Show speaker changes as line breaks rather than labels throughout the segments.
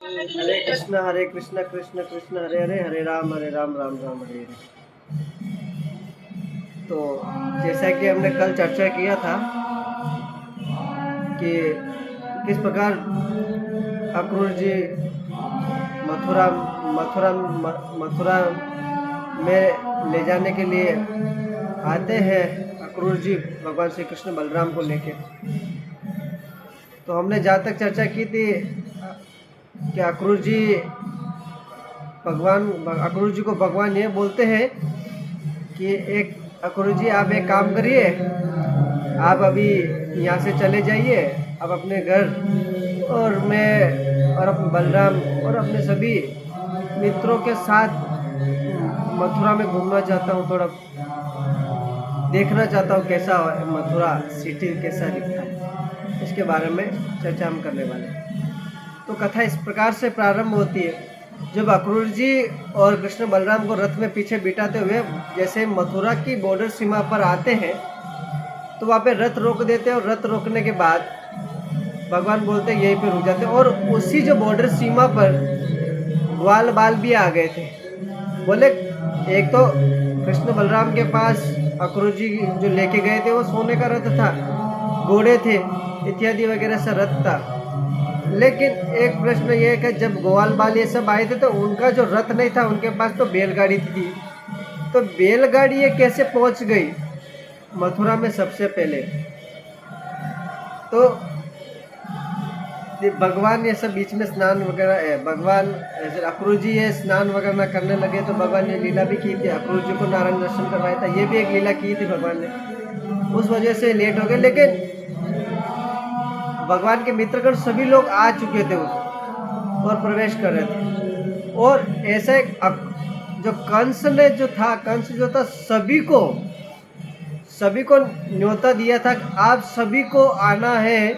हरे कृष्ण कृष्ण कृष्ण हरे हरे, हरे राम राम राम हरे हरे। तो जैसा कि हमने कल चर्चा किया था कि किस प्रकार अक्रूर जी मथुरा मथुरा मथुरा में ले जाने के लिए आते हैं, अक्रूर जी भगवान श्री कृष्ण बलराम को लेके। तो हमने जहाँ तक चर्चा की थी कि अक्रूर जी को भगवान ये बोलते हैं कि अक्रूर जी आप एक काम करिए, आप अभी यहाँ से चले जाइए, आप अपने घर, और मैं और अपने बलराम और अपने सभी मित्रों के साथ मथुरा में घूमना चाहता हूँ, थोड़ा देखना चाहता हूँ कैसा मथुरा सिटी कैसा दिखता है। इसके बारे में चर्चा हम करने वाले हैं। तो कथा इस प्रकार से प्रारंभ होती है। जब अक्रूर जी और कृष्ण बलराम को रथ में पीछे बिठाते हुए जैसे मथुरा की बॉर्डर सीमा पर आते हैं, तो वहाँ पे रथ रोक देते हैं, और रथ रोकने के बाद भगवान बोलते हैं यहीं पे रुक जाते हैं। और उसी जो बॉर्डर सीमा पर ग्वाल बाल भी आ गए थे। बोले एक तो कृष्ण बलराम के पास अक्रूर जी जो लेके गए थे वो सोने का रथ था, घोड़े थे इत्यादि वगैरह से रथ था। लेकिन एक प्रश्न ये है कि जब ग्वाल बाल ये सब आए थे तो उनका जो रथ नहीं था, उनके पास तो बैलगाड़ी थी। तो बैलगाड़ी ये कैसे पहुंच गई मथुरा में सबसे पहले? तो भगवान ये सब बीच में स्नान वगैरह, भगवान अक्रूर जी ये स्नान वगैरह करने लगे तो भगवान ने लीला भी की थी, अक्रूर जी को नारायण दर्शन करवाया था, ये भी एक लीला की थी भगवान ने। उस वजह से लेट हो गए, लेकिन भगवान के मित्रगण सभी लोग आ चुके थे और प्रवेश कर रहे थे। और ऐसा एक जो कंस जो था सभी को न्योता दिया था कि आप सभी को आना है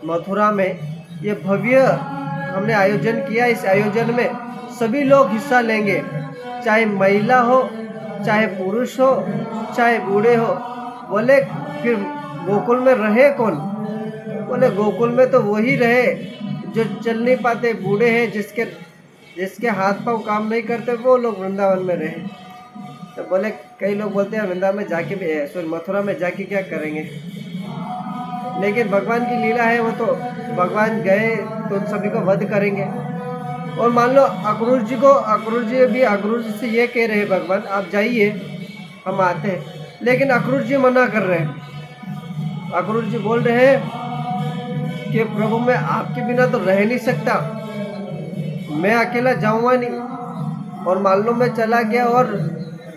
मथुरा में। ये भव्य हमने आयोजन किया, इस आयोजन में सभी लोग हिस्सा लेंगे, चाहे महिला हो, चाहे पुरुष हो, चाहे बूढ़े हो। बोले फिर गोकुल में रहे कौन? बोले गोकुल में तो वही रहे जो चल नहीं पाते, बूढ़े हैं, जिसके हाथ पांव काम नहीं करते, वो लोग वृंदावन में रहे। तो बोले कई लोग बोलते हैं वृंदावन में जाके भी, मथुरा में जाके क्या करेंगे? लेकिन भगवान की लीला है, वो तो भगवान गए तो सभी को वध करेंगे। और मान लो अक्रूर जी से ये कह रहे हैं भगवान आप जाइए, हम आते हैं, लेकिन अक्रूर जी मना कर रहे हैं। अक्रूर जी बोल रहे हैं कि प्रभु मैं आपके बिना तो रह नहीं सकता, मैं अकेला जाऊंगा नहीं। और मान लो मैं चला गया और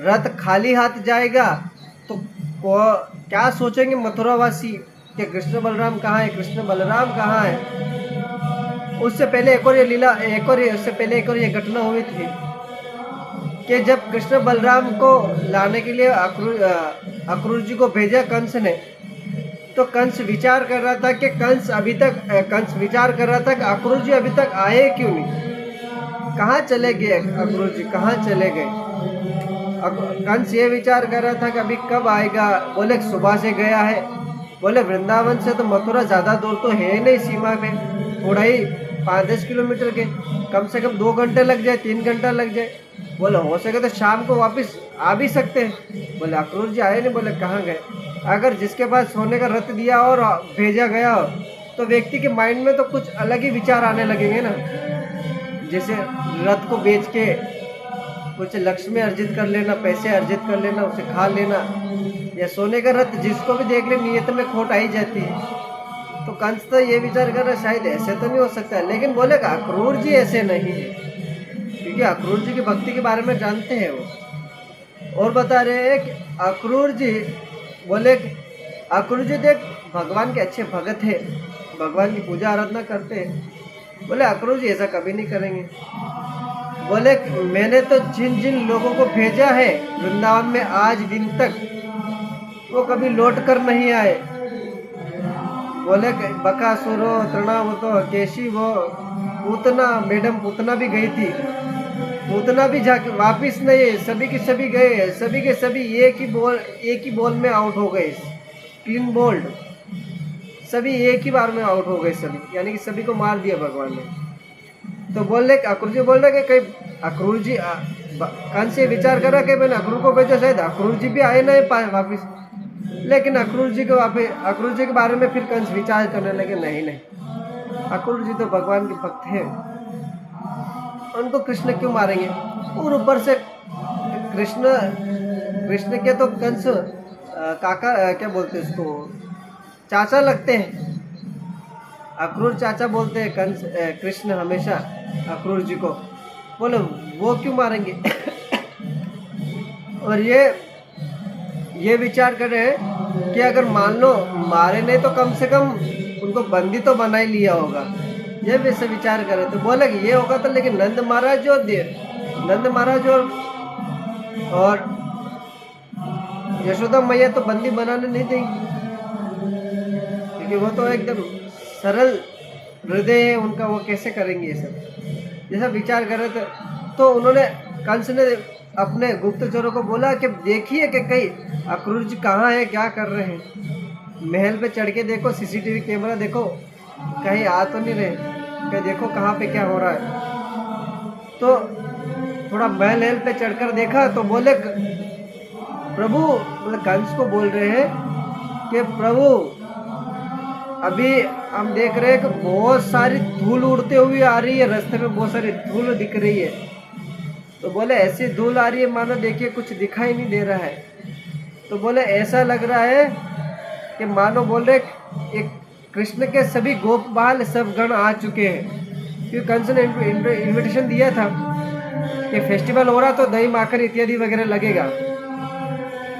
रथ खाली हाथ जाएगा तो क्या सोचेंगे मथुरावासी कि कृष्ण बलराम कहाँ है, कृष्ण बलराम कहाँ है? उससे पहले एक और ये घटना हुई थी कि जब कृष्ण बलराम को लाने के लिए अक्रूर जी को भेजा कंस ने, तो कंस विचार कर रहा था कि अक्रूर जी अभी तक आए क्यों नहीं, कहाँ चले गए अक्रूर जी, कहाँ चले गए? कंस ये विचार कर रहा था कि अभी कब आएगा। बोले सुबह से गया है। बोले वृंदावन से तो मथुरा ज़्यादा दूर तो है नहीं, सीमा में थोड़ा ही 5-10 किलोमीटर के, कम से कम 2 घंटे लग जाए, 3 घंटा लग जाए। बोले हो सके तो शाम को वापस आ भी सकते हैं। बोले अक्रूर जी आए नहीं। बोले कहाँ गए? अगर जिसके पास सोने का रथ दिया और भेजा गया हो तो व्यक्ति के माइंड में तो कुछ अलग ही विचार आने लगेंगे ना। जैसे रथ को बेच के कुछ लक्ष्मी अर्जित कर लेना, पैसे अर्जित कर लेना, उसे खा लेना, या सोने का रथ जिसको भी देख ले नियत में खोट आई जाती है। तो कंस तो ये विचार कर रहा शायद ऐसे तो नहीं हो सकता, लेकिन बोलेगा अक्रूर जी ऐसे नहीं है, क्योंकि अक्रूर जी की भक्ति के बारे में जानते हैं वो। और बता रहे हैं कि अक्रूर जी देख भगवान के अच्छे भगत है, भगवान की पूजा आराधना करते हैं। बोले अक्रूर जी ऐसा कभी नहीं करेंगे। बोले मैंने तो जिन जिन लोगों को भेजा है वृंदावन में आज दिन तक, वो कभी लौट कर नहीं आए। बोले बकासुर हो, तृणावत, केशी वो, पूतना भी गई थी, पूतना भी जाके वापिस नहीं, सभी के सभी गए, सभी के सभी एक ही बॉल में आउट हो गए, क्लीन बोल्ड, सभी एक ही बार में आउट हो गए सभी, यानी कि सभी को मार दिया भगवान ने। तो अक्रूर जी बोल रहे कि कहीं अक्रूर जी कंस से विचार करा कि मैंने अक्रूर को भेजा, शायद अक्रूर जी भी आए नहीं पाए वापिस। लेकिन अक्रूर जी के बारे में फिर कंस विचार करने लगे, नहीं नहीं, अक्रूर जी तो भगवान के भक्त हैं, उनको कृष्ण क्यों मारेंगे। और ऊपर से कृष्ण के तो कंस काका क्या बोलते हैं उसको, चाचा लगते हैं। अक्रूर चाचा बोलते हैं कंस कृष्ण हमेशा अक्रूर जी को, बोले वो क्यों मारेंगे। और ये विचार कर रहे हैं कि अगर मान लो मारे नहीं तो कम से कम उनको बंदी तो बना ही लिया होगा, ये वैसे विचार कर रहे। तो बोले कि ये होगा तो, लेकिन नंद महाराज और यशोदा मैया तो बंदी बनाने नहीं देंगी, क्योंकि वो तो एकदम सरल हृदय है उनका, वो कैसे करेंगे ये सब, जैसा विचार कर रहे थे। तो उन्होंने कंस ने अपने गुप्तचरों को बोला कि देखिए कि कहीं अक्रूर जी कहाँ है, क्या कर रहे हैं, महल पे चढ़ के देखो, सीसीटीवी कैमरा देखो कहीं आ तो नहीं रहे, कहीं देखो कहाँ पे क्या हो रहा है। तो थोड़ा महल पे चढ़कर देखा तो बोले प्रभु, मतलब कंस को बोल रहे हैं कि प्रभु अभी हम देख रहे हैं कि बहुत सारी धूल उड़ते हुए आ रही है, रास्ते में बहुत सारी धूल दिख रही है। तो बोले ऐसी धूल आ रही है मानो देखिए कुछ दिखाई नहीं दे रहा है। तो बोले ऐसा लग रहा है कि मानो बोल रहे एक कृष्ण के सभी गोपाल सब गण आ चुके हैं, क्योंकि कंस ने इन्विटेशन दिया था कि फेस्टिवल हो रहा तो दही माखन इत्यादि वगैरह लगेगा।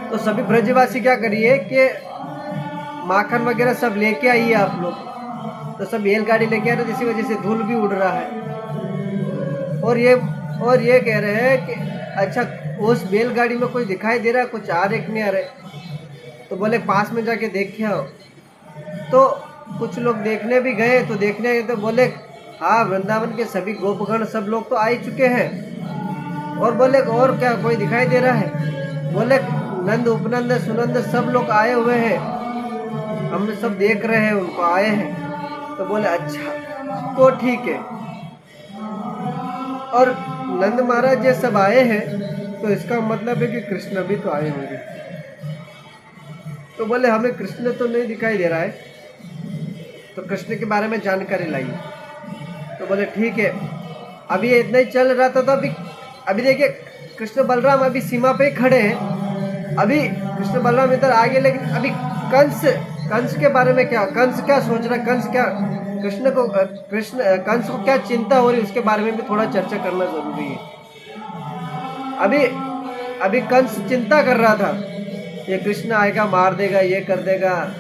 तो सभी ब्रजवासी क्या करिए कि माखन वगैरह सब लेके आइए आप लोग। तो सब बैलगाड़ी लेके आ रहे, इसी वजह से धूल भी उड़ रहा है। और ये कह रहे हैं कि अच्छा उस बैलगाड़ी में कोई दिखाई दे रहा है, कुछ आ रहे कि नहीं आ रहे। तो बोले पास में जाके देखे आओ। तो कुछ लोग देखने भी गए, तो देखने गए तो बोले हाँ वृंदावन के सभी गोपगण सब लोग तो आ ही चुके हैं। और बोले और क्या कोई दिखाई दे रहा है। बोले नंद उपनंद सुनंद सब लोग आए हुए हैं, हम सब देख रहे हैं उनको आए हैं। तो बोले अच्छा तो ठीक है। और नंद महाराज ये सब आए हैं तो इसका मतलब है कि कृष्ण भी तो आए होंगे। तो बोले हमें कृष्ण तो नहीं दिखाई दे रहा है, तो कृष्ण के बारे में जानकारी लाइए। तो बोले ठीक है। अभी इतना ही चल रहा था तो अभी देखिए कृष्ण बलराम अभी सीमा पे ही खड़े हैं। अभी कृष्ण बलराम इधर आ गए, लेकिन अभी कंस के बारे में क्या, कंस क्या सोच रहा है, कंस को क्या चिंता हो रही है, उसके बारे में भी थोड़ा चर्चा करना जरूरी है। अभी कंस चिंता कर रहा था, ये कृष्ण आएगा मार देगा, ये कर देगा,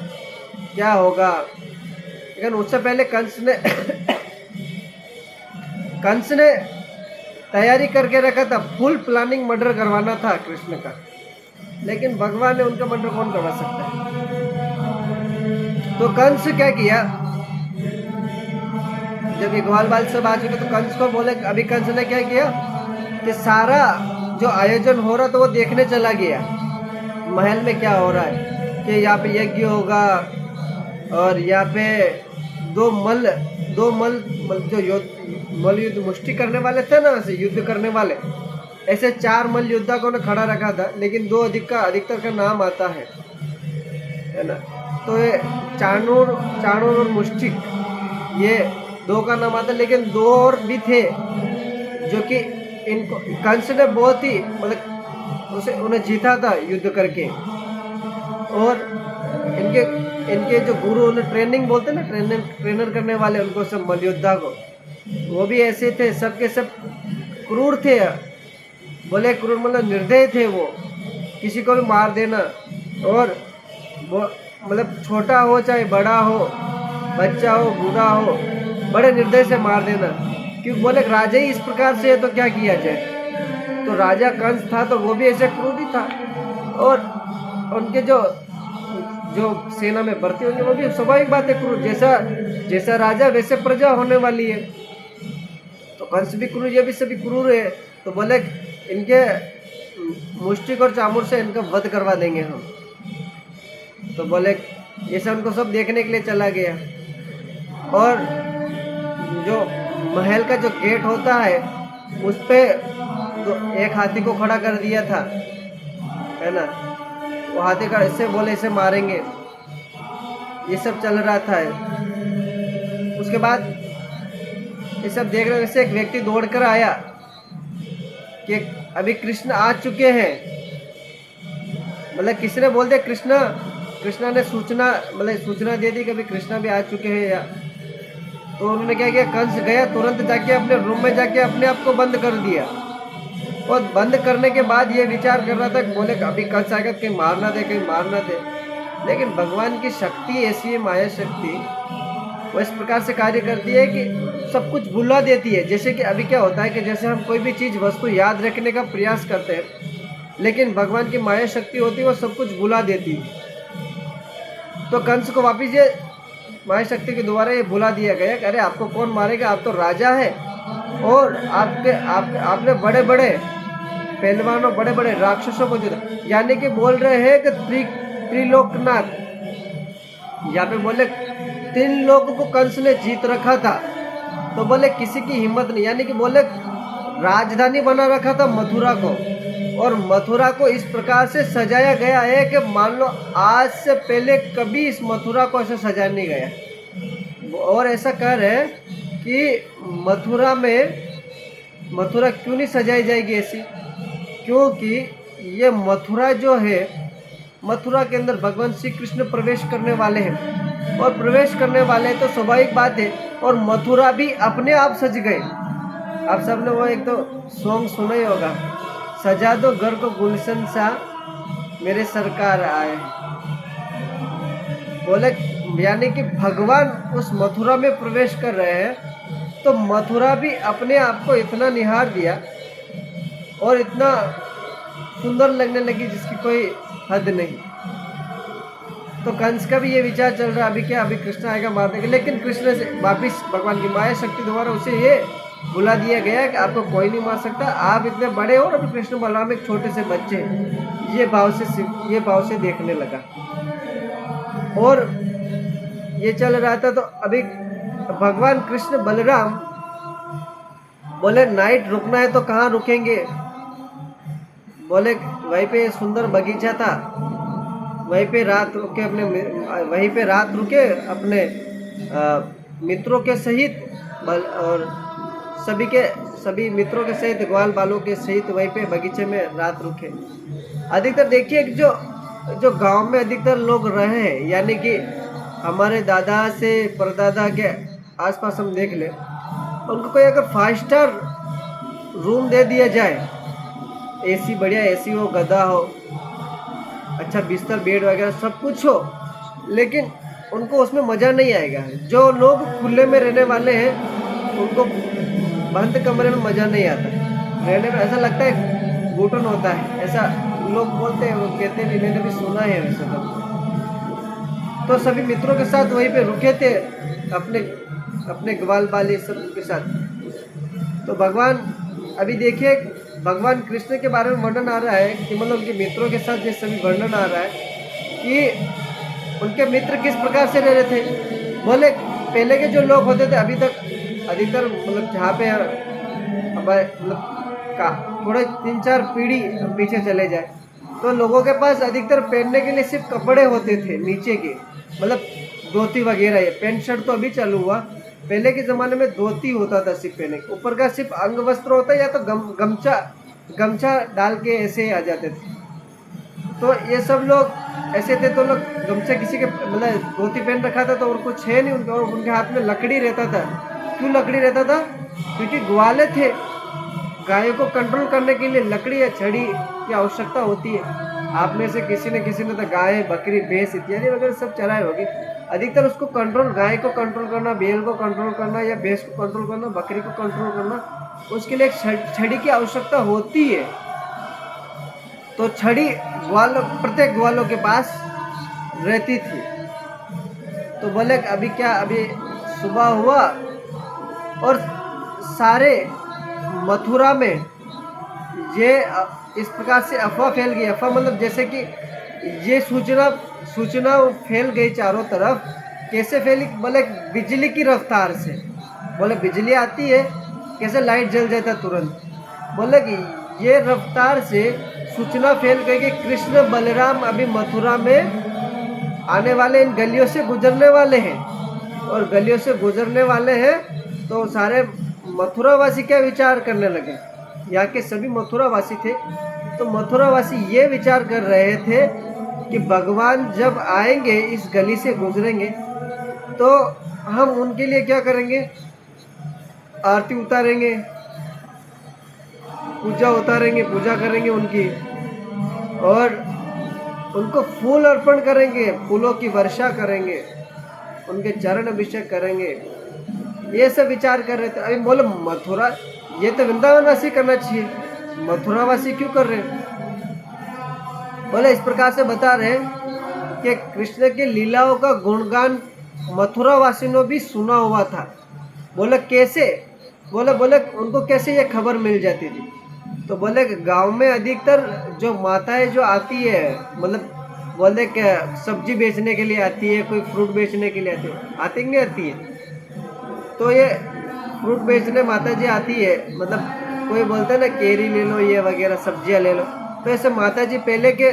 क्या होगा। लेकिन उससे पहले कंस ने तैयारी करके रखा था, फुल प्लानिंग मर्डर करवाना था कृष्ण का। लेकिन भगवान ने उनका मर्डर कौन करवा सकता है। तो कंस क्या किया, जब ये ग्वाल बाल सब आ चुके तो कंस को बोले, अभी कंस ने क्या किया कि सारा जो आयोजन हो रहा तो वो देखने चला गया महल में क्या हो रहा है, कि यहाँ पे यज्ञ होगा और यहाँ पे दो मल जो मल युद्ध मुष्टि करने वाले थे ना, ऐसे युद्ध करने वाले, ऐसे 4 मल योद्धा को ने खड़ा रखा था, लेकिन 2 अधिकतर का नाम आता है ना। तो ये चाणूर और मुष्टिक, ये 2 का नाम आता है, लेकिन 2 और भी थे जो कि इनको कंस ने बहुत ही मतलब उन्हें जीता था युद्ध करके। और इनके जो गुरु, उन्हें ट्रेनिंग बोलते ना, ट्रेनर करने वाले उनको, सब मलयोद्धा को, वो भी ऐसे थे, सबके सब क्रूर थे। बोले क्रूर मतलब निर्दयी थे, वो किसी को भी मार देना, और वो मतलब छोटा हो चाहे बड़ा हो, बच्चा हो बूढ़ा हो, बड़े निर्दय से मार देना। क्योंकि बोले राजा ही इस प्रकार से है तो क्या किया जाए। तो राजा कंस था तो वो भी ऐसे क्रूर ही था, और उनके जो सेना में भर्ती होंगे वो भी स्वाभाविक बात है क्रूर, जैसा राजा वैसे प्रजा होने वाली है। तो कंस भी क्रूर, ये भी सभी क्रूर है। तो बोले इनके मुष्टिक और चामर से इनका वध करवा देंगे हम। तो बोले ऐसा उनको सब देखने के लिए चला गया। और जो महल का जो गेट होता है उस पे तो एक हाथी को खड़ा कर दिया था, है ना। वो हाथी का इससे बोले इसे मारेंगे, ये सब चल रहा था। उसके बाद ये सब देख रहे से एक व्यक्ति दौड़ कर आया कि अभी कृष्ण आ चुके हैं। मतलब किसी ने बोल दिया कृष्णा ने सूचना दे दी कि अभी कृष्णा भी आ चुके हैं या। तो उन्होंने क्या किया, कंस गया तुरंत जाके अपने रूम में जाके अपने आप को बंद कर दिया। और बंद करने के बाद ये विचार कर रहा था कि बोले अभी कंस आएगा कहीं मारना दे। लेकिन भगवान की शक्ति ऐसी है, माया शक्ति, वो इस प्रकार से कार्य करती है कि सब कुछ भुला देती है। जैसे कि अभी क्या होता है कि जैसे हम कोई भी चीज़ वस्तु याद रखने का प्रयास करते हैं, लेकिन भगवान की माया शक्ति होती है वो सब कुछ भुला देती है। तो कंस को वापिस ये माया शक्ति के द्वारा ये भुला दिया गया कि अरे आपको कौन मारेगा, आप तो राजा है और आपने बड़े बड़े पहलवानों, बड़े बड़े राक्षसों को जीता। यानी कि बोल रहे हैं कि त्रिलोकनाथ, यहाँ पे बोले 3 लोगों को कंस ने जीत रखा था। तो बोले किसी की हिम्मत नहीं, यानी कि बोले राजधानी बना रखा था मथुरा को, और मथुरा को इस प्रकार से सजाया गया है कि मान लो आज से पहले कभी इस मथुरा को ऐसे सजाया नहीं गया। और ऐसा कह रहे हैं कि मथुरा क्यों नहीं सजाई जाएगी ऐसी, क्योंकि ये मथुरा जो है, मथुरा के अंदर भगवान श्री कृष्ण प्रवेश करने वाले हैं, और प्रवेश करने वाले तो स्वाभाविक बात है। और मथुरा भी अपने आप सज गए। आप सबने वो एक तो सॉन्ग सुना ही होगा, सजा दो घर को गुलशन सा मेरे सरकार आए। बोले यानी कि भगवान उस मथुरा में प्रवेश कर रहे हैं, तो मथुरा भी अपने आप को इतना निहार दिया और इतना सुंदर लगने लगी जिसकी कोई हद नहीं। तो कंस का भी ये विचार चल रहा है अभी क्या, अभी कृष्ण आएगा मार देंगे। लेकिन कृष्ण से वापिस भगवान की माया शक्ति द्वारा उसे ये बुला दिया गया कि आपको कोई नहीं मार सकता, आप इतने बड़े हो और अभी कृष्ण बलराम एक छोटे से बच्चे, ये भाव से देखने लगा। और ये चल रहा था। तो अभी भगवान कृष्ण बलराम बोले नाइट रुकना है तो कहाँ रुकेंगे। बोले वहीं पे सुंदर बगीचा था, वहीं पे रात रुके अपने मित्रों के सहित, और सभी मित्रों के सहित, ग्वाल बालों के सहित वहीं पे बगीचे में रात रुके। अधिकतर देखिए जो गांव में अधिकतर लोग रहे हैं, यानी कि हमारे दादा से परदादा के आसपास हम देख ले, उनको कोई अगर 5 स्टार रूम दे दिया जाए, एसी बढ़िया एसी हो, गदा हो, अच्छा बिस्तर बेड वगैरह सब कुछ हो, लेकिन उनको उसमें मज़ा नहीं आएगा। जो लोग खुले में रहने वाले हैं उनको बंद कमरे में मज़ा नहीं आता रहने में, ऐसा लगता है घुटन होता है, ऐसा लोग बोलते हैं, वो कहते हैं, मैंने भी सुना है वैसे तो सभी मित्रों के साथ वहीं पे रुके थे अपने ग्वाल बाले सब के साथ। तो भगवान अभी देखिए भगवान कृष्ण के बारे में वर्णन आ रहा है कि मतलब उनके मित्रों के साथ जैसे सभी वर्णन आ रहा है कि उनके मित्र किस प्रकार से रह रहे थे। बोले पहले के जो लोग होते थे, अभी तक अधिकतर मतलब जहाँ पे मतलब थोड़े 3-4 पीढ़ी पीछे चले जाए तो लोगों के पास अधिकतर पहनने के लिए सिर्फ कपड़े होते थे नीचे के, मतलब धोती वगैरह। ये पैंट शर्ट तो अभी चालू हुआ, पहले के ज़माने में धोती होता था सिर्फ पहने, ऊपर का सिर्फ अंग वस्त्र होता है या तो गमछा डाल के ऐसे आ जाते थे। तो ये सब लोग ऐसे थे, तो लोग गमछा किसी के मतलब धोती पहन रखा था तो और कुछ है नहीं उनके, और उनके हाथ में लकड़ी रहता था। क्यों लकड़ी रहता था? क्योंकि ग्वाले थे, गायों को कंट्रोल करने के लिए लकड़ी या छड़ी की आवश्यकता होती है। आप में से किसी ने तो गाय, बकरी, भैंस इत्यादि वगैरह सब चराए होगी। अधिकतर उसको कंट्रोल, गाय को कंट्रोल करना, बैल को कंट्रोल करना या भैंस को कंट्रोल करना, बकरी को कंट्रोल करना, उसके लिए एक छड़ी की आवश्यकता होती है। तो छड़ी प्रत्येक ग्वालों के पास रहती थी। तो बोले अभी क्या, अभी सुबह हुआ और सारे मथुरा में ये इस प्रकार से अफवाह फैल गई। अफवाह मतलब जैसे कि ये सूचना फैल गई चारों तरफ। कैसे फैली? बोले बिजली की रफ्तार से। बोले बिजली आती है, कैसे लाइट जल जाता तुरंत। बोले कि ये रफ्तार से सूचना फैल गई कि कृष्ण बलराम अभी मथुरा में आने वाले, इन गलियों से गुजरने वाले हैं। और गलियों से गुजरने वाले हैं तो सारे मथुरावासी क्या विचार करने लगे, यहाँ के सभी मथुरावासी थे, तो मथुरावासी ये विचार कर रहे थे कि भगवान जब आएंगे, इस गली से गुजरेंगे, तो हम उनके लिए क्या करेंगे, आरती उतारेंगे, पूजा उतारेंगे, पूजा करेंगे उनकी, और उनको फूल अर्पण करेंगे, फूलों की वर्षा करेंगे, उनके चरण अभिषेक करेंगे। ये सब विचार कर रहे थे। अभी बोले मथुरा, ये तो वृंदावनवासी करना चाहिए, मथुरावासी क्यों कर रहे हैं। बोले इस प्रकार से बता रहे हैं कि कृष्ण के लीलाओं का गुणगान मथुरावासी ने भी सुना हुआ था। बोले कैसे, बोले उनको कैसे ये खबर मिल जाती थी। तो बोले गांव में अधिकतर जो माताएं जो आती है, मतलब बोले क्या सब्जी बेचने के लिए आती है, कोई फ्रूट बेचने के लिए आती नहीं आती है। तो ये फ्रूट बेचने माता जी आती है, मतलब कोई बोलता है ना केरी ले लो, ये वगैरह सब्जियां ले लो, तो ऐसे माता जी पहले के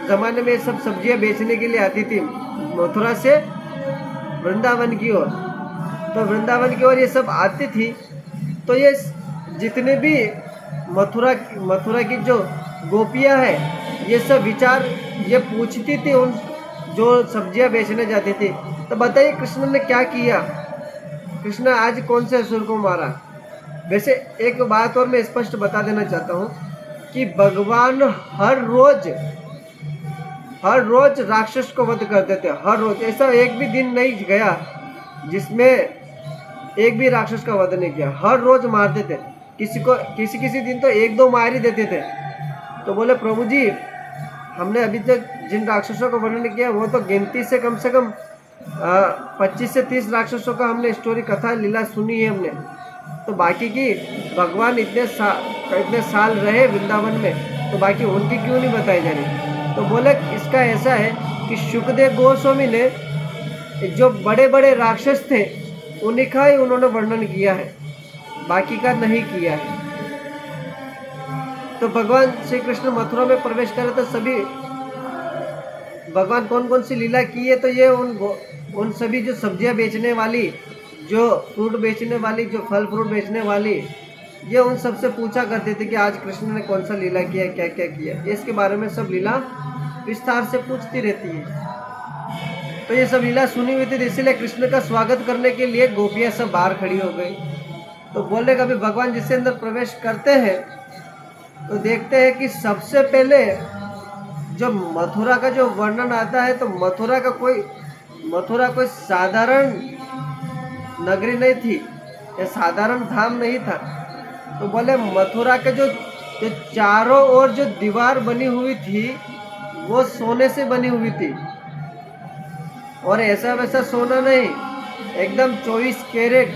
ज़माने में सब सब्जियां बेचने के लिए आती थी मथुरा से वृंदावन की ओर। तो वृंदावन की ओर ये सब आती थी, तो ये जितने भी मथुरा की जो गोपियां हैं, ये सब विचार ये पूछती थी उन जो सब्जियां बेचने जाती थी। तो बताइए कृष्ण ने क्या किया, कृष्ण आज कौन से असुर को मारा। वैसे एक बात और मैं स्पष्ट बता देना चाहता हूँ कि भगवान हर रोज राक्षस को वध करते थे, हर रोज। ऐसा एक भी दिन नहीं गया जिसमें एक भी राक्षस का वध नहीं किया, हर रोज मारते थे। किसी दिन तो एक दो मार ही देते थे। तो बोले प्रभु जी, हमने अभी तक जिन राक्षसों का वर्णन किया वो तो गिनती से कम 25 से 30 राक्षसों का हमने स्टोरी, कथा, लीला सुनी है हमने। तो बाकी की भगवान इतने साल रहे वृंदावन में, तो बाकी उनकी क्यों नहीं बताई जा रही। तो बोले इसका ऐसा है कि शुकदेव गोस्वामी ने जो बड़े बड़े राक्षस थे उन्हीं का ही उन्होंने वर्णन किया है, बाकी का नहीं किया है। तो भगवान श्री कृष्ण मथुरा में प्रवेश करे तो सभी भगवान कौन कौन सी लीला की है, तो ये उन सभी जो सब्जियां बेचने वाली, जो फ्रूट बेचने वाली, जो फल फ्रूट बेचने वाली, ये उन सबसे पूछा करते थे कि आज कृष्ण ने कौन सा लीला किया, क्या क्या किया। ये इसके बारे में सब लीला विस्तार से पूछती रहती है। तो ये सब लीला सुनी हुई थी, इसीलिए कृष्ण का स्वागत करने के लिए गोपियां सब बाहर खड़ी हो गई। तो बोले कभी भगवान जिसके अंदर प्रवेश करते हैं तो देखते हैं कि सबसे पहले जो मथुरा का जो वर्णन आता है, तो मथुरा कोई साधारण नगरी नहीं थी, ये साधारण धाम नहीं था। तो बोले मथुरा के जो चारों ओर जो दीवार बनी हुई थी वो सोने से बनी हुई थी, और ऐसा वैसा सोना नहीं, एकदम 24 कैरेट,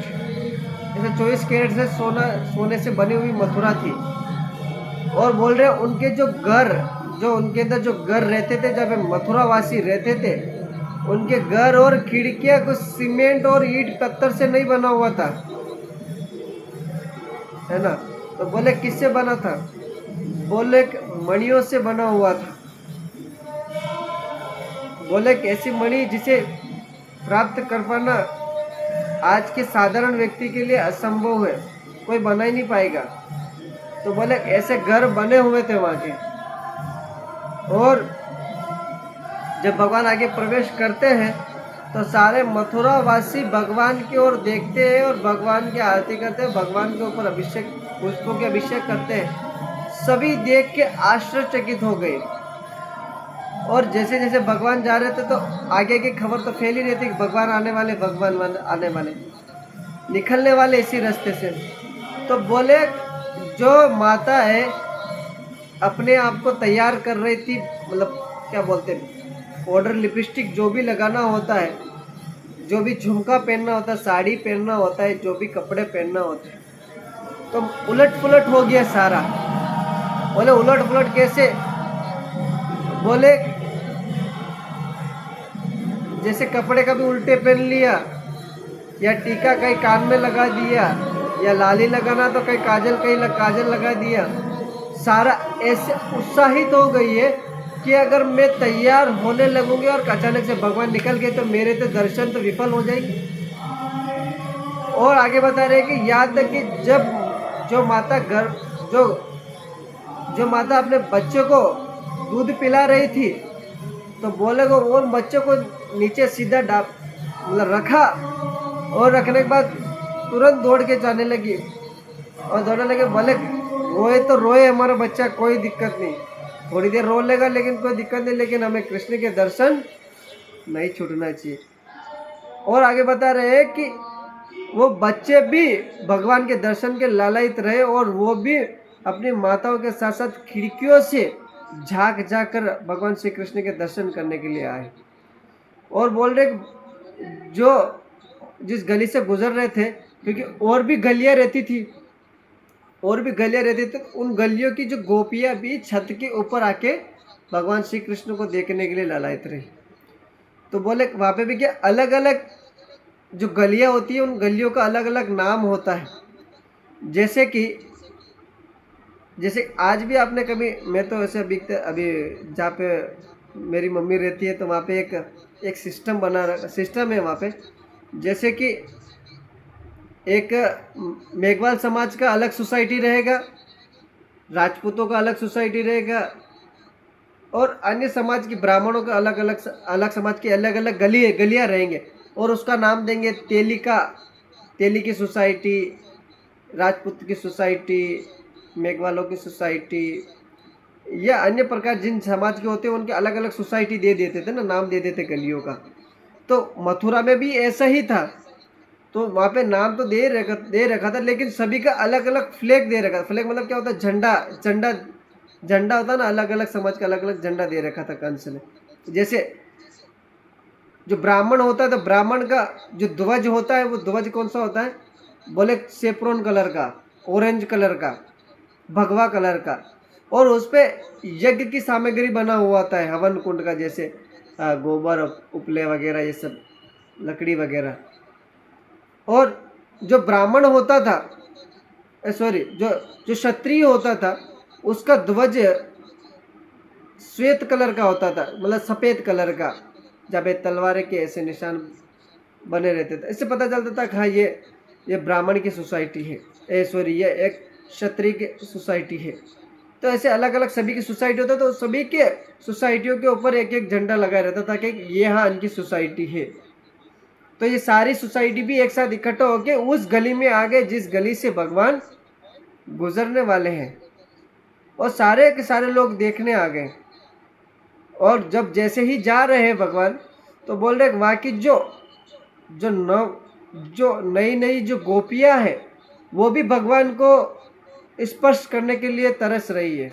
ऐसे 24 कैरेट से सोने से बनी हुई मथुरा थी। और बोल रहे उनके जो उनके अंदर जो घर रहते थे, जब मथुरा वासी रहते थे, उनके घर और खिड़कियां कुछ सीमेंट और ईंट पत्थर से नहीं बना हुआ था, है ना। तो बोले किससे बना था, बोले मणियों से बना हुआ था। बोले ऐसी मणि जिसे प्राप्त कर पाना आज के साधारण व्यक्ति के लिए असंभव है, कोई बना ही नहीं पाएगा। तो बोले ऐसे घर बने हुए थे वहाँ के। और जब भगवान आगे प्रवेश करते हैं तो सारे मथुरा वासी भगवान की ओर देखते हैं और भगवान की आरती करते हैं, भगवान के ऊपर अभिषेक, पुष्पों के अभिषेक करते हैं। सभी देख के आश्चर्यचकित हो गए। और जैसे जैसे भगवान जा रहे थे तो आगे की खबर तो फैल ही रही थी कि भगवान आने वाले, निकलने वाले इसी रास्ते से। तो बोले जो माता है अपने आप को तैयार कर रही थी, मतलब क्या बोलते हैं, पाउडर, लिपस्टिक जो भी लगाना होता है, जो भी झुमका पहनना होता है, साड़ी पहनना होता है, जो भी कपड़े पहनना होते हैं, तो उलट पुलट हो गया सारा। बोले उलट पुलट कैसे, बोले जैसे कपड़े कभी उल्टे पहन लिया या टीका कहीं कान में लगा दिया, या लाली लगाना तो कहीं काजल, कहीं काजल लगा दिया। सारा ऐसे उत्साहित हो गई है कि अगर मैं तैयार होने लगूंगी और अचानक से भगवान निकल गए तो मेरे तो दर्शन तो विफल हो जाएंगे। और आगे बता रहे हैं कि याद है कि जब जो माता जो माता अपने बच्चे को दूध पिला रही थी तो बोले को और बच्चे को नीचे सीधा मतलब रखा, और रखने के बाद तुरंत दौड़ के जाने लगी और दौड़ने लगे। बोले रोए तो रोए हमारा बच्चा, कोई दिक्कत नहीं, थोड़ी देर रो लेगा लेकिन कोई दिक्कत नहीं, लेकिन हमें कृष्ण के दर्शन नहीं छूटना चाहिए। और आगे बता रहे हैं कि वो बच्चे भी भगवान के दर्शन के लालायित रहे और वो भी अपनी माताओं के साथ साथ खिड़कियों से झांक झांक कर भगवान श्री कृष्ण के दर्शन करने के लिए आए। और बोल रहे जो जिस गली से गुजर रहे थे, क्योंकि और भी गलियां रहती थी तो उन गलियों की जो गोपियां भी छत के ऊपर आके भगवान श्री कृष्ण को देखने के लिए लालायित रही। तो बोले वहाँ पे भी क्या अलग अलग जो गलियां होती है उन गलियों का अलग अलग नाम होता है। जैसे आज भी आपने कभी, मैं तो ऐसे अभी जहाँ पे मेरी मम्मी रहती है तो वहाँ पे एक सिस्टम है वहाँ पे। जैसे कि एक मेघवाल समाज का अलग सोसाइटी रहेगा, राजपूतों का अलग सोसाइटी रहेगा, और अन्य समाज की ब्राह्मणों का अलग समाज की अलग अलग गलियाँ रहेंगे, और उसका नाम देंगे तेली की सोसाइटी, राजपूत की सोसाइटी, मेघवालों की सोसाइटी, या अन्य प्रकार जिन समाज के होते हैं उनके अलग अलग सोसाइटी दे देते थे ना, नाम दे देते गलियों का। तो मथुरा में भी ऐसा ही था। तो वहाँ पे नाम तो दे रखा था, लेकिन सभी का अलग अलग फ्लैग दे रखा था। फ्लैग मतलब क्या होता है? झंडा होता है ना, अलग अलग समाज का अलग अलग झंडा दे रखा था कंस ने। जैसे जो ब्राह्मण होता है तो ब्राह्मण का जो ध्वज होता है वो ध्वज कौन सा होता है? बोले सेफ्रॉन कलर का, ऑरेंज कलर का, भगवा कलर का, और उस पे यज्ञ की सामग्री बना हुआ होता है हवन कुंड का, जैसे गोबर, उपले वगैरह, ये सब लकड़ी वगैरह। और जो ब्राह्मण होता था, जो क्षत्रिय होता था, उसका ध्वज श्वेत कलर का होता था, मतलब सफेद कलर का, जहाँ पे तलवारें के ऐसे निशान बने रहते थे। इससे पता चलता था कि हाँ ये ब्राह्मण की सोसाइटी है, ये एक क्षत्रिय की सोसाइटी है। तो ऐसे अलग अलग सभी की सोसाइटी होता, तो सभी के सोसाइटियों के ऊपर एक एक झंडा लगा रहता था कि ये हाँ इनकी सोसाइटी है। तो ये सारी सोसाइटी भी एक साथ इकट्ठा होकर उस गली में आ गए जिस गली से भगवान गुजरने वाले हैं, और सारे के सारे लोग देखने आ गए। और जब जैसे ही जा रहे हैं भगवान, तो बोल रहे वहाँ की जो नई जो गोपियां हैं वो भी भगवान को स्पर्श करने के लिए तरस रही है।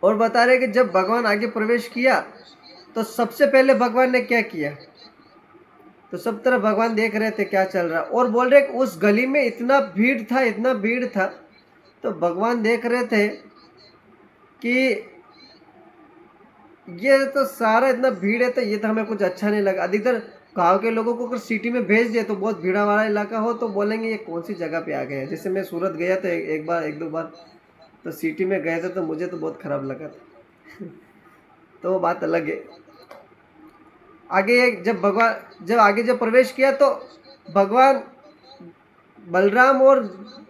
और बता रहे कि जब भगवान आगे प्रवेश किया तो सबसे पहले भगवान ने क्या किया, तो सब तरफ भगवान देख रहे थे क्या चल रहा, और बोल रहे उस गली में इतना भीड़ था, तो भगवान देख रहे थे कि ये तो सारा इतना भीड़ है, तो ये तो हमें कुछ अच्छा नहीं लगा। अधिकतर गांव के लोगों को अगर सिटी में भेज दिए तो बहुत भीड़ा वाला इलाका हो तो बोलेंगे ये कौन सी जगह पे आ गए हैं। जैसे मैं सूरत गया था एक दो बार, तो सिटी में गए थे तो मुझे तो बहुत खराब लगा था तो वो बात अलग है। आगे जब प्रवेश किया तो भगवान बलराम और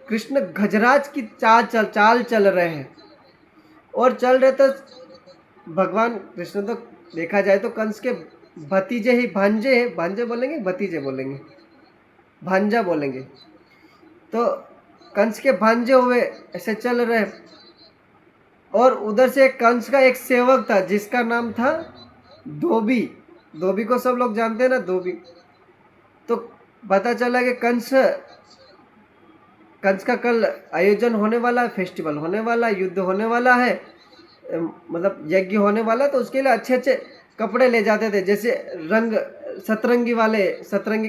कृष्ण गजराज की चाल चल रहे हैं, और चल रहे तो भगवान कृष्ण तो देखा जाए तो कंस के भांजे बोलेंगे, भतीजे बोलेंगे, भांजा बोलेंगे। तो कंस के भांजे हुए ऐसे चल रहे, और उधर से कंस का एक सेवक था जिसका नाम था धोबी को सब लोग जानते हैं ना, धोबी। तो पता चला कि कंस का कल आयोजन होने वाला है, फेस्टिवल होने वाला है, युद्ध होने वाला है, मतलब यज्ञ होने वाला, तो उसके लिए अच्छे कपड़े ले जाते थे। जैसे सतरंगी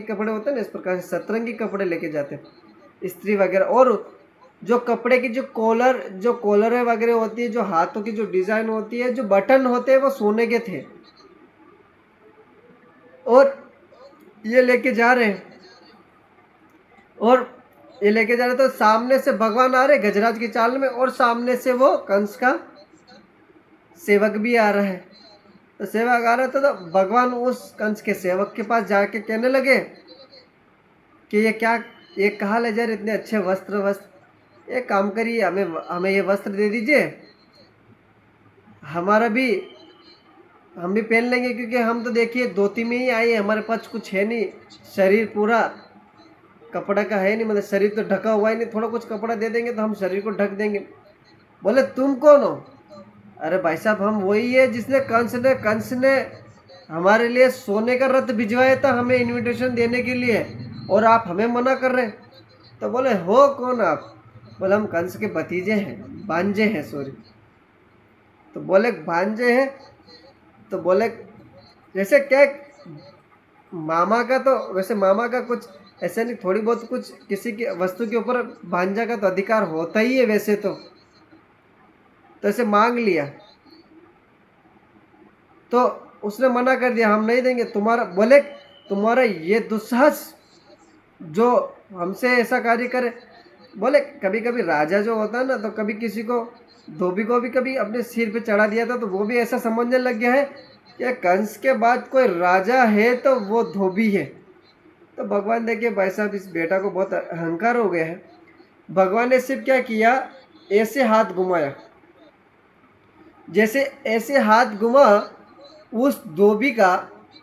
कपड़े होते हैं ना, इस प्रकार से सतरंगी कपड़े लेके जाते स्त्री वगैरह। और जो कपड़े की जो कॉलर वगैरह होती है, जो हाथों की जो डिजाइन होती है, जो बटन होते हैं वो सोने के थे। और ये लेके जा रहे हैं, और ये लेके जा रहे तो सामने से भगवान आ रहे गजराज की चाल में, और सामने से वो कंस का सेवक भी आ रहा है। तो सेवक आ रहा था तो भगवान उस कंस के सेवक के पास जाके कहने लगे कि ये क्या, ये कहाँ ले जा रहे इतने अच्छे वस्त्र, एक काम करिए, हमें हमें ये वस्त्र दे दीजिए, हमारा भी, हम भी पहन लेंगे, क्योंकि हम तो देखिए धोती में ही आए हैं, हमारे पास कुछ है नहीं, शरीर पूरा कपड़ा का है नहीं, मतलब शरीर तो ढका हुआ ही नहीं, थोड़ा कुछ कपड़ा दे देंगे तो हम शरीर को ढक देंगे। बोले तुम कौन हो? अरे भाई साहब, हम वही है जिसने कंस ने हमारे लिए सोने का रथ भिजवाया था हमें इनविटेशन देने के लिए, और आप हमें मना कर रहे हैं। तो बोले हो कौन आप? बोले हम कंस के भतीजे हैं, भांजे हैं, सॉरी। तो बोले भांजे हैं, तो बोले जैसे क्या, मामा का तो वैसे मामा का कुछ ऐसे नहीं, थोड़ी बहुत कुछ किसी की वस्तु के ऊपर भांजा का तो अधिकार होता ही है वैसे तो ऐसे मांग लिया, तो उसने मना कर दिया, हम नहीं देंगे। तुम्हारा, बोले तुम्हारा ये दुस्साहस जो हमसे ऐसा कार्य करे। बोले कभी कभी राजा जो होता है ना, तो कभी किसी को, धोबी को भी कभी अपने सिर पे चढ़ा दिया था, तो वो भी ऐसा समझने लग गया है कि कंस के बाद कोई राजा है तो वो धोबी है। तो भगवान देखिए भाई साहब, इस बेटा को बहुत अहंकार हो गया है। भगवान ने सिर्फ क्या किया, ऐसे हाथ घुमाया, जैसे ऐसे हाथ घुमा, उस धोबी का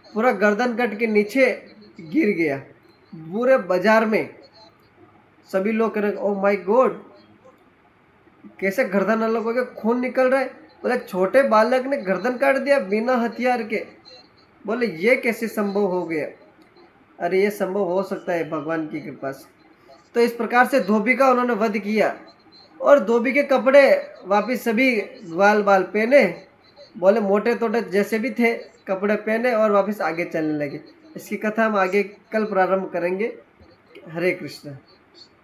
पूरा गर्दन कट के नीचे गिर गया। पूरे बाजार में सभी लोग कह रहे ओ माय गॉड, कैसे गर्दन अलग हो गया, खून निकल रहा है। बोले छोटे बालक ने गर्दन काट दिया बिना हथियार के। बोले ये कैसे संभव हो गया? अरे ये संभव हो सकता है भगवान की कृपा से। तो इस प्रकार से धोबी का उन्होंने वध किया, और धोबी के कपड़े वापिस सभी ग्वाल बाल पहने, बोले मोटे तोटे जैसे भी थे कपड़े पहने, और वापस आगे चलने लगे। इसकी कथा हम आगे कल प्रारंभ करेंगे। हरे कृष्ण।